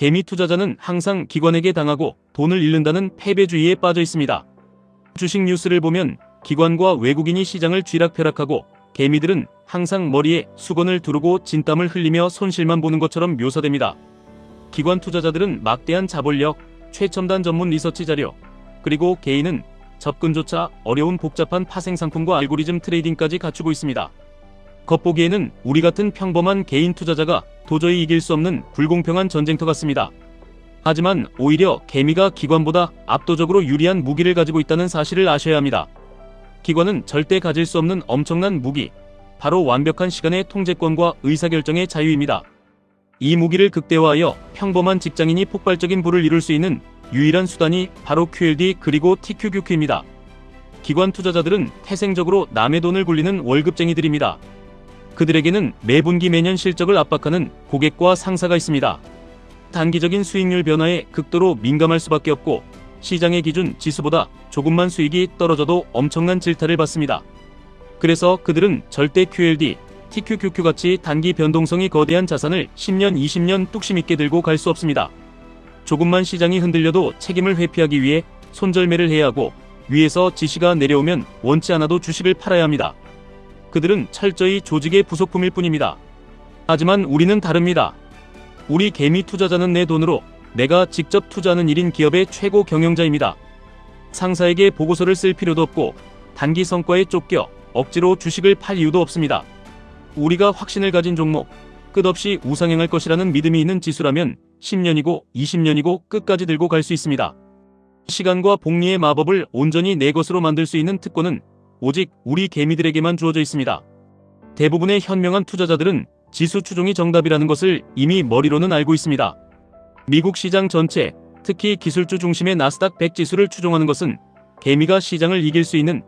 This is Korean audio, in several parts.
개미 투자자는 항상 기관에게 당하고 돈을 잃는다는 패배주의에 빠져 있습니다. 주식 뉴스를 보면 기관과 외국인이 시장을 쥐락펴락하고 개미들은 항상 머리에 수건을 두르고 진땀을 흘리며 손실만 보는 것처럼 묘사됩니다. 기관 투자자들은 막대한 자본력, 최첨단 전문 리서치 자료, 그리고 개인은 접근조차 어려운 복잡한 파생상품과 알고리즘 트레이딩까지 갖추고 있습니다. 겉보기에는 우리 같은 평범한 개인 투자자가 도저히 이길 수 없는 불공평한 전쟁터 같습니다. 하지만 오히려 개미가 기관보다 압도적으로 유리한 무기를 가지고 있다는 사실을 아셔야 합니다. 기관은 절대 가질 수 없는 엄청난 무기, 바로 완벽한 시간의 통제권과 의사결정의 자유입니다. 이 무기를 극대화하여 평범한 직장인이 폭발적인 부를 이룰 수 있는 유일한 수단이 바로 QLD 그리고 TQQQ입니다. 기관 투자자들은 태생적으로 남의 돈을 굴리는 월급쟁이들입니다. 그들에게는 매분기 매년 실적을 압박하는 고객과 상사가 있습니다. 단기적인 수익률 변화에 극도로 민감할 수밖에 없고 시장의 기준 지수보다 조금만 수익이 떨어져도 엄청난 질타를 받습니다. 그래서 그들은 절대 QLD, TQQQ같이 단기 변동성이 거대한 자산을 10년, 20년 뚝심 있게 들고 갈 수 없습니다. 조금만 시장이 흔들려도 책임을 회피하기 위해 손절매를 해야 하고 위에서 지시가 내려오면 원치 않아도 주식을 팔아야 합니다. 그들은 철저히 조직의 부속품일 뿐입니다. 하지만 우리는 다릅니다. 우리 개미 투자자는 내 돈으로 내가 직접 투자하는 1인 기업의 최고 경영자입니다. 상사에게 보고서를 쓸 필요도 없고 단기 성과에 쫓겨 억지로 주식을 팔 이유도 없습니다. 우리가 확신을 가진 종목, 끝없이 우상향할 것이라는 믿음이 있는 지수라면 10년이고 20년이고 끝까지 들고 갈 수 있습니다. 시간과 복리의 마법을 온전히 내 것으로 만들 수 있는 특권은 오직 우리 개미들에게만 주어져 있습니다. 대부분의 현명한 투자자들은 지수 추종이 정답이라는 것을 이미 머리로는 알고 있습니다. 미국 시장 전체, 특히 기술주 중심의 나스닥 100 지수를 추종하는 것은 개미가 시장을 이길 수 있는,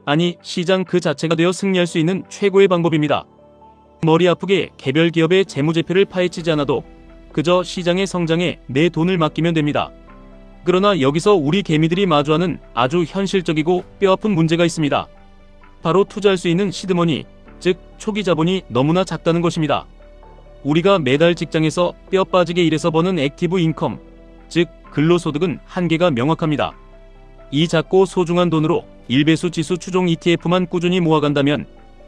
아니 시장 그 자체가 되어 승리할 수 있는 최고의 방법입니다. 머리 아프게 개별 기업의 재무제표를 파헤치지 않아도 그저 시장의 성장에 내 돈을 맡기면 됩니다. 그러나 여기서 우리 개미들이 마주하는 아주 현실적이고 뼈아픈 문제가 있습니다. 바로 투자할 수 있는 시드머니, 즉 초기 자본이 너무나 작다는 것입니다. 우리가 매달 직장에서 뼈 빠지게 일해서 버는 액티브 인컴, 즉 근로소득은 한계가 명확합니다. 이 작고 소중한 돈으로 일배수 지수 추종 ETF만 꾸준히 모아간다면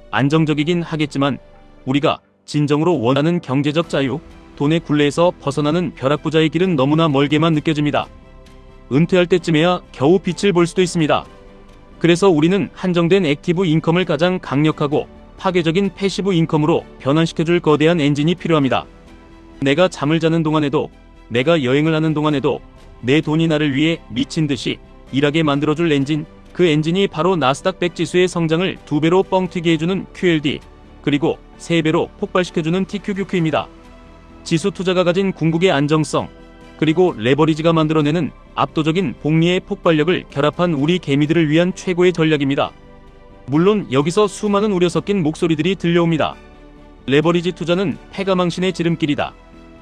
안정적이긴 하겠지만 우리가 진정으로 원하는 경제적 자유, 돈의 굴레에서 벗어나는 벼락부자의 길은 너무나 멀게만 느껴집니다. 은퇴할 때쯤에야 겨우 빛을 볼 수도 있습니다. 그래서 우리는 한정된 액티브 인컴을 가장 강력하고 파괴적인 패시브 인컴으로 변환시켜줄 거대한 엔진이 필요합니다. 내가 잠을 자는 동안에도, 내가 여행을 하는 동안에도 내 돈이 나를 위해 미친 듯이 일하게 만들어줄 엔진, 그 엔진이 바로 나스닥 100 지수의 성장을 2배로 뻥튀기 해주는 QLD, 그리고 3배로 폭발시켜주는 TQQQ입니다. 지수 투자가 가진 궁극의 안정성, 그리고 레버리지가 만들어내는 압도적인 복리의 폭발력을 결합한 우리 개미들을 위한 최고의 전략입니다. 물론 여기서 수많은 우려 섞인 목소리들이 들려옵니다. 레버리지 투자는 패가망신의 지름길이다.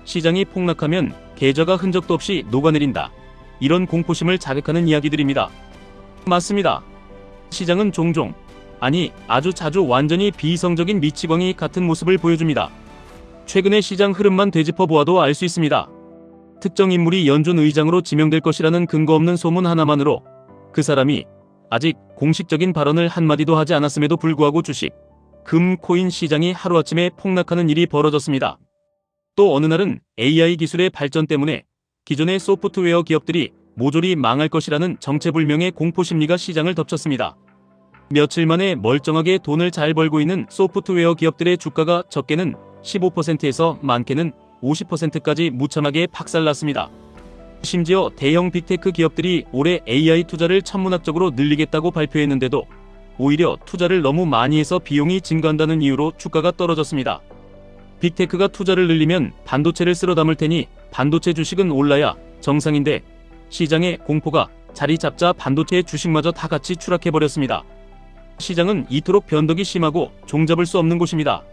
시장이 폭락하면 계좌가 흔적도 없이 녹아내린다. 이런 공포심을 자극하는 이야기들입니다. 맞습니다. 시장은 종종, 아니 아주 자주 완전히 비이성적인 미치광이 같은 모습을 보여줍니다. 최근의 시장 흐름만 되짚어 보아도 알 수 있습니다. 특정 인물이 연준 의장으로 지명될 것이라는 근거 없는 소문 하나만으로 그 사람이 아직 공식적인 발언을 한마디도 하지 않았음에도 불구하고 주식, 금, 코인 시장이 하루아침에 폭락하는 일이 벌어졌습니다. 또 어느 날은 AI 기술의 발전 때문에 기존의 소프트웨어 기업들이 모조리 망할 것이라는 정체불명의 공포심리가 시장을 덮쳤습니다. 며칠 만에 멀쩡하게 돈을 잘 벌고 있는 소프트웨어 기업들의 주가가 적게는 15%에서 많게는 50%까지 무참하게 박살났습니다. 심지어 대형 빅테크 기업들이 올해 AI 투자를 천문학적으로 늘리겠다고 발표했는데도 오히려 투자를 너무 많이 해서 비용이 증가한다는 이유로 주가가 떨어졌습니다. 빅테크가 투자를 늘리면 반도체를 쓸어 담을 테니 반도체 주식은 올라야 정상인데 시장의 공포가 자리 잡자 반도체의 주식마저 다 같이 추락해버렸습니다. 시장은 이토록 변덕이 심하고 종잡을 수 없는 곳입니다.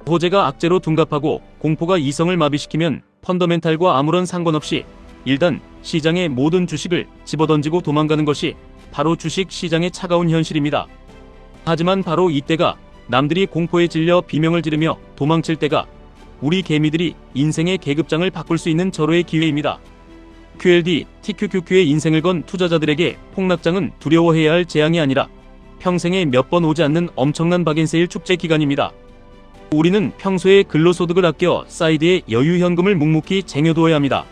호재가 악재로 둔갑하고 공포가 이성을 마비시키면 펀더멘탈과 아무런 상관없이 일단 시장의 모든 주식을 집어던지고 도망가는 것이 바로 주식 시장의 차가운 현실입니다. 하지만 바로 이때가 남들이 공포에 질려 비명을 지르며 도망칠 때가 우리 개미들이 인생의 계급장을 바꿀 수 있는 절호의 기회입니다. QLD, TQQQ의 인생을 건 투자자들에게 폭락장은 두려워해야 할 재앙이 아니라 평생에 몇 번 오지 않는 엄청난 박앤세일 축제 기간입니다. 우리는 평소에 근로소득을 아껴 사이드에 여유 현금을 묵묵히 쟁여두어야 합니다.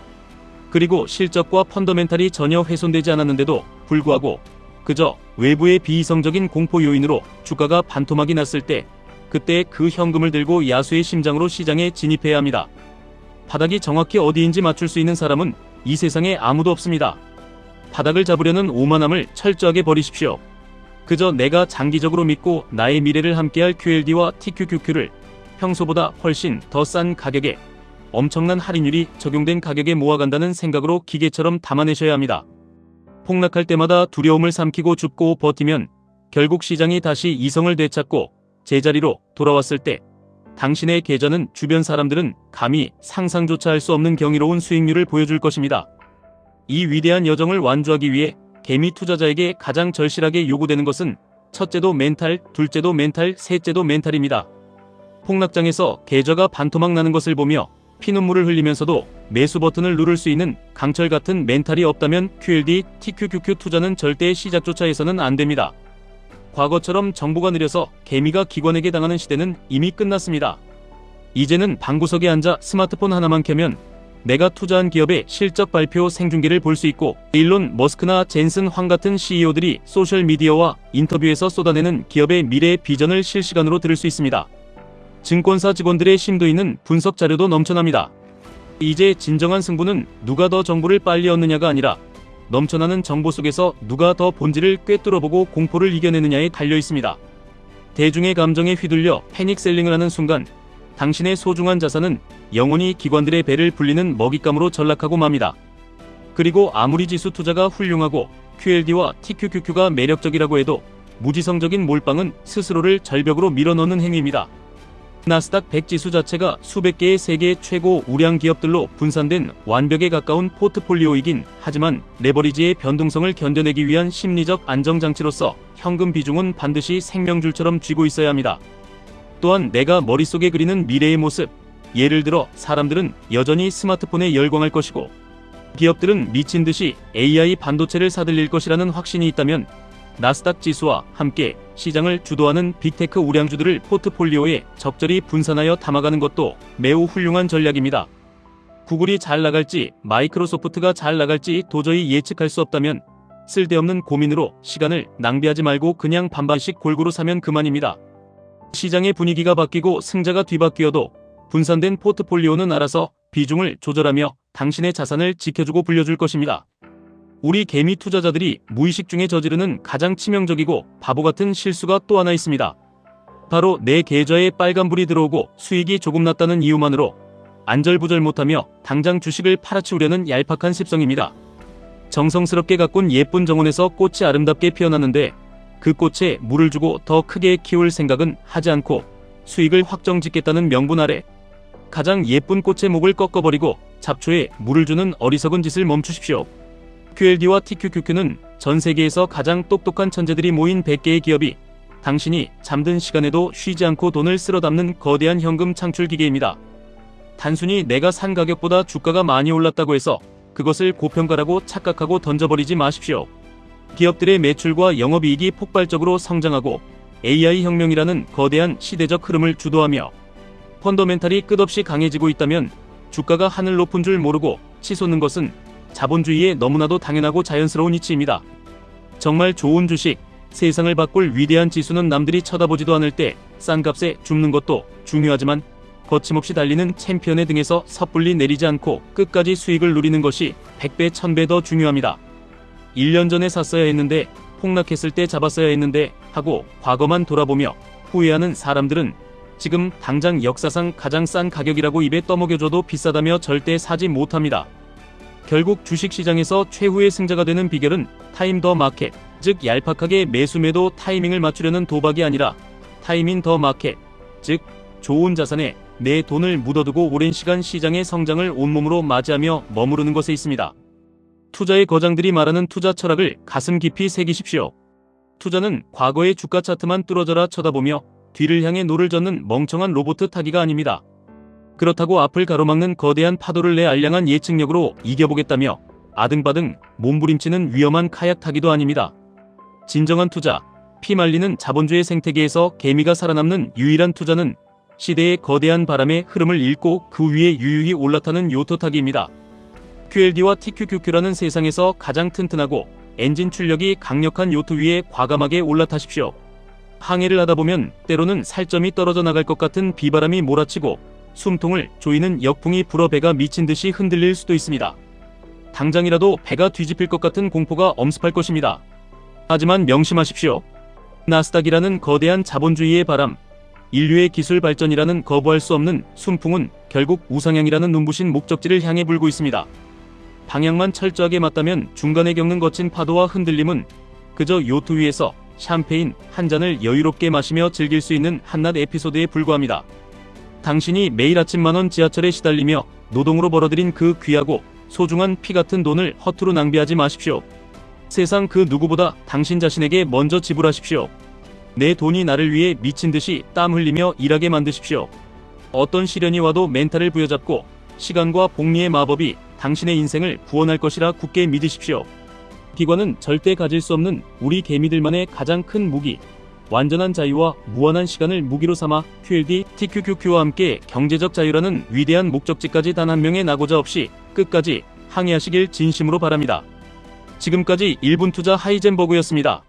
그리고 실적과 펀더멘탈이 전혀 훼손되지 않았는데도 불구하고 그저 외부의 비이성적인 공포 요인으로 주가가 반토막이 났을 때 그때 그 현금을 들고 야수의 심장으로 시장에 진입해야 합니다. 바닥이 정확히 어디인지 맞출 수 있는 사람은 이 세상에 아무도 없습니다. 바닥을 잡으려는 오만함을 철저하게 버리십시오. 그저 내가 장기적으로 믿고 나의 미래를 함께할 QLD와 TQQQ를 평소보다 훨씬 더 싼 가격에 엄청난 할인율이 적용된 가격에 모아간다는 생각으로 기계처럼 담아내셔야 합니다. 폭락할 때마다 두려움을 삼키고 죽고 버티면 결국 시장이 다시 이성을 되찾고 제자리로 돌아왔을 때 당신의 계좌는 주변 사람들은 감히 상상조차 할 수 없는 경이로운 수익률을 보여줄 것입니다. 이 위대한 여정을 완주하기 위해 개미 투자자에게 가장 절실하게 요구되는 것은 첫째도 멘탈, 둘째도 멘탈, 셋째도 멘탈입니다. 폭락장에서 계좌가 반토막 나는 것을 보며 피눈물을 흘리면서도 매수 버튼을 누를 수 있는 강철 같은 멘탈이 없다면 QLD, TQQQ 투자는 절대 시작조차 해서는 안 됩니다. 과거처럼 정보가 느려서 개미가 기관에게 당하는 시대는 이미 끝났습니다. 이제는 방구석에 앉아 스마트폰 하나만 켜면 내가 투자한 기업의 실적 발표 생중계를 볼 수 있고 일론 머스크나 젠슨 황 같은 CEO들이 소셜미디어와 인터뷰에서 쏟아내는 기업의 미래 비전을 실시간으로 들을 수 있습니다. 증권사 직원들의 심도 있는 분석 자료도 넘쳐납니다. 이제 진정한 승부는 누가 더 정보를 빨리 얻느냐가 아니라 넘쳐나는 정보 속에서 누가 더 본질을 꿰뚫어보고 공포를 이겨내느냐에 달려 있습니다. 대중의 감정에 휘둘려 패닉셀링을 하는 순간 당신의 소중한 자산은 영원히 기관들의 배를 불리는 먹잇감으로 전락하고 맙니다. 그리고 아무리 지수 투자가 훌륭하고 QLD와 TQQQ가 매력적이라고 해도 무지성적인 몰빵은 스스로를 절벽으로 밀어넣는 행위입니다. 나스닥 100 지수 자체가 수백 개의 세계 최고 우량 기업들로 분산된 완벽에 가까운 포트폴리오이긴 하지만 레버리지의 변동성을 견뎌내기 위한 심리적 안정장치로서 현금 비중은 반드시 생명줄처럼 쥐고 있어야 합니다. 또한 내가 머릿속에 그리는 미래의 모습, 예를 들어 사람들은 여전히 스마트폰에 열광할 것이고 기업들은 미친듯이 AI 반도체를 사들일 것이라는 확신이 있다면 나스닥 지수와 함께 시장을 주도하는 빅테크 우량주들을 포트폴리오에 적절히 분산하여 담아가는 것도 매우 훌륭한 전략입니다. 구글이 잘 나갈지 마이크로소프트가 잘 나갈지 도저히 예측할 수 없다면 쓸데없는 고민으로 시간을 낭비하지 말고 그냥 반반씩 골고루 사면 그만입니다. 시장의 분위기가 바뀌고 승자가 뒤바뀌어도 분산된 포트폴리오는 알아서 비중을 조절하며 당신의 자산을 지켜주고 불려줄 것입니다. 우리 개미 투자자들이 무의식 중에 저지르는 가장 치명적이고 바보 같은 실수가 또 하나 있습니다. 바로 내 계좌에 빨간불이 들어오고 수익이 조금 났다는 이유만으로 안절부절 못하며 당장 주식을 팔아치우려는 얄팍한 습성입니다. 정성스럽게 가꾼 예쁜 정원에서 꽃이 아름답게 피어났는데 그 꽃에 물을 주고 더 크게 키울 생각은 하지 않고 수익을 확정짓겠다는 명분 아래 가장 예쁜 꽃의 목을 꺾어버리고 잡초에 물을 주는 어리석은 짓을 멈추십시오. QLD와 TQQQ는 전 세계에서 가장 똑똑한 천재들이 모인 100개의 기업이 당신이 잠든 시간에도 쉬지 않고 돈을 쓸어 담는 거대한 현금 창출 기계입니다. 단순히 내가 산 가격보다 주가가 많이 올랐다고 해서 그것을 고평가라고 착각하고 던져버리지 마십시오. 기업들의 매출과 영업이익이 폭발적으로 성장하고 AI 혁명이라는 거대한 시대적 흐름을 주도하며 펀더멘탈이 끝없이 강해지고 있다면 주가가 하늘 높은 줄 모르고 치솟는 것은 자본주의의 너무나도 당연하고 자연스러운 이치입니다. 정말 좋은 주식, 세상을 바꿀 위대한 지수는 남들이 쳐다보지도 않을 때 싼 값에 줍는 것도 중요하지만 거침없이 달리는 챔피언의 등에서 섣불리 내리지 않고 끝까지 수익을 누리는 것이 100배, 1000배 더 중요합니다. 1년 전에 샀어야 했는데, 폭락했을 때 잡았어야 했는데 하고 과거만 돌아보며 후회하는 사람들은 지금 당장 역사상 가장 싼 가격이라고 입에 떠먹여줘도 비싸다며 절대 사지 못합니다. 결국 주식시장에서 최후의 승자가 되는 비결은 타임 더 마켓, 즉 얄팍하게 매수 매도 타이밍을 맞추려는 도박이 아니라 타이밍 더 마켓, 즉 좋은 자산에 내 돈을 묻어두고 오랜 시간 시장의 성장을 온몸으로 맞이하며 머무르는 것에 있습니다. 투자의 거장들이 말하는 투자 철학을 가슴 깊이 새기십시오. 투자는 과거의 주가 차트만 뚫어져라 쳐다보며 뒤를 향해 노를 젓는 멍청한 로봇 타기가 아닙니다. 그렇다고 앞을 가로막는 거대한 파도를 내 알량한 예측력으로 이겨보겠다며 아등바등 몸부림치는 위험한 카약 타기도 아닙니다. 진정한 투자, 피말리는 자본주의 생태계에서 개미가 살아남는 유일한 투자는 시대의 거대한 바람의 흐름을 읽고 그 위에 유유히 올라타는 요트 타기입니다. QLD와 TQQQ라는 세상에서 가장 튼튼하고 엔진 출력이 강력한 요트 위에 과감하게 올라타십시오. 항해를 하다 보면 때로는 살점이 떨어져 나갈 것 같은 비바람이 몰아치고 숨통을 조이는 역풍이 불어 배가 미친 듯이 흔들릴 수도 있습니다. 당장이라도 배가 뒤집힐 것 같은 공포가 엄습할 것입니다. 하지만 명심하십시오. 나스닥이라는 거대한 자본주의의 바람, 인류의 기술 발전이라는 거부할 수 없는 순풍은 결국 우상향이라는 눈부신 목적지를 향해 불고 있습니다. 방향만 철저하게 맞다면 중간에 겪는 거친 파도와 흔들림은 그저 요트 위에서 샴페인 한 잔을 여유롭게 마시며 즐길 수 있는 한낱 에피소드에 불과합니다. 당신이 매일 아침 만원 지하철에 시달리며 노동으로 벌어들인 그 귀하고 소중한 피 같은 돈을 허투루 낭비하지 마십시오. 세상 그 누구보다 당신 자신에게 먼저 지불하십시오. 내 돈이 나를 위해 미친 듯이 땀 흘리며 일하게 만드십시오. 어떤 시련이 와도 멘탈을 부여잡고 시간과 복리의 마법이 당신의 인생을 구원할 것이라 굳게 믿으십시오. 기관은 절대 가질 수 없는 우리 개미들만의 가장 큰 무기, 완전한 자유와 무한한 시간을 무기로 삼아 QLD, TQQQ와 함께 경제적 자유라는 위대한 목적지까지 단 한 명의 낙오자 없이 끝까지 항해하시길 진심으로 바랍니다. 지금까지 1분 투자 하이젠버그였습니다.